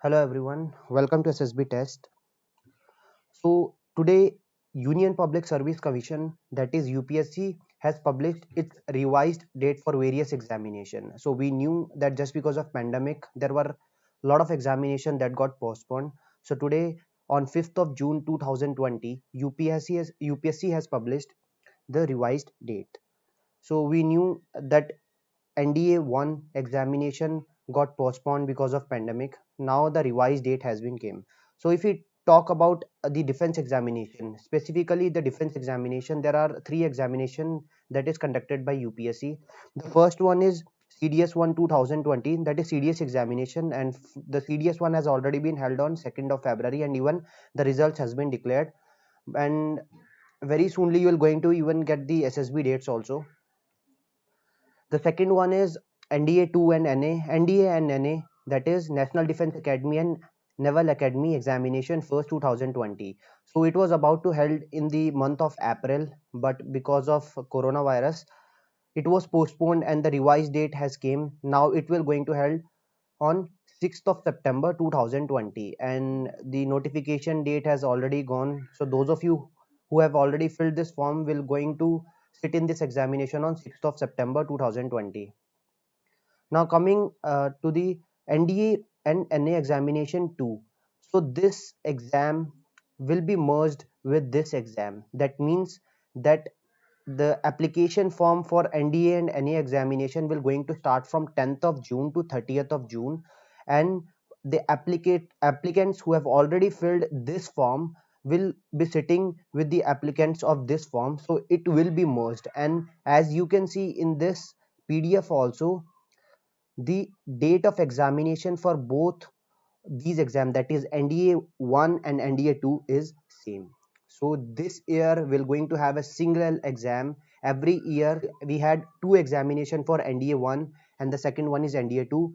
Hello everyone, welcome to SSB test. So today Union Public Service Commission, that is UPSC, has published its revised date for various examination. So we knew that just because of pandemic there were a lot of examination that got postponed. So today on 5th of June 2020 UPSC has published the revised date. So we knew that NDA 1 examination got postponed because of pandemic. Now the revised date has been came. So if we talk about the defense examination, specifically the defense examination, there are three examination that is conducted by UPSC. The first one is CDS 1 2020, that is CDS examination, and the CDS one has already been held on 2nd of February, and even the results has been declared, and very soonly you will going to even get the SSB dates also. The second one is NDA 2 and NA. NDA and NA, that is National Defense Academy and Naval Academy examination first 2020. So it was about to held in the month of April, but because of coronavirus, it was postponed and the revised date has came. Now it will going to held on 6th of September 2020, and the notification date has already gone. So those of you who have already filled this form will going to sit in this examination on 6th of September 2020. Now coming to the NDA and NA examination 2. So this exam will be merged with this exam. That means that the application form for NDA and NA examination will going to start from 10th of June to 30th of June, and the applicants who have already filled this form will be sitting with the applicants of this form, so it will be merged. And as you can see in this PDF also, the date of examination for both these exam, that is NDA 1 and NDA 2, is same. So this year we're going to have a single exam. Every year we had two examination for NDA 1 and the second one is NDA 2.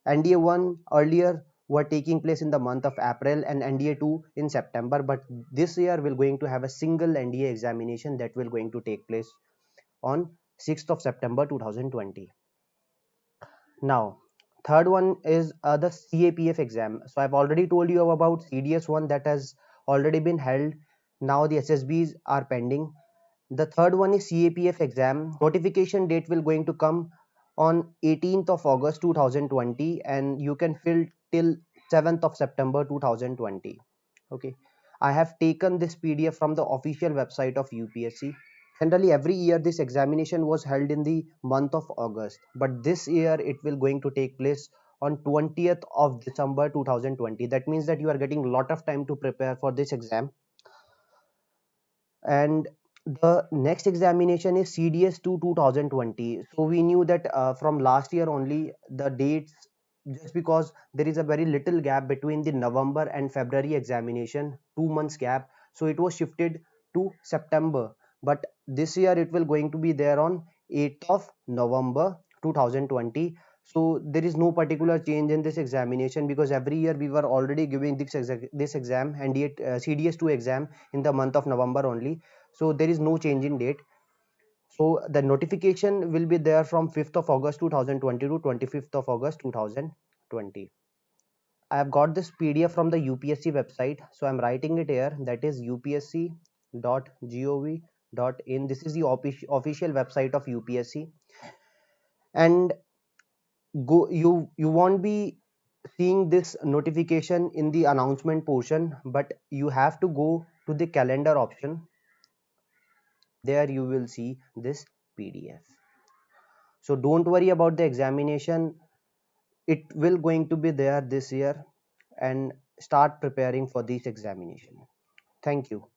NDA 1 earlier were taking place in the month of April and NDA 2 in September, but this year we're going to have a single NDA examination that will going to take place on 6th of September 2020. Now, third one is the CAPF exam. So I've already told you about CDS one that has already been held. Now the SSBs are pending. The third one is CAPF exam. Notification date will going to come on 18th of August 2020, and you can fill till 7th of September 2020. Okay. I have taken this PDF from the official website of UPSC. Generally every year this examination was held in the month of August, but this year it will going to take place on 20th of December 2020. That means that you are getting a lot of time to prepare for this exam. And the next examination is CDS 2 2020. So we knew that from last year only the dates, just because there is a very little gap between the November and February examination, 2 months gap, so it was shifted to September. But this year it will going to be there on 8th of November 2020. So there is no particular change in this examination, because every year we were already giving this exam and CDS 2 exam in the month of November only. So there is no change in date. So the notification will be there from 5th of August 2020 to 25th of August 2020. I have got this PDF from the UPSC website, so I'm writing it here. That is upsc.gov.in. This is the official website of UPSC, and you won't be seeing this notification in the announcement portion, but you have to go to the calendar option. There you will see this PDF. So don't worry about the examination, it will going to be there this year, and start preparing for this examination. Thank you.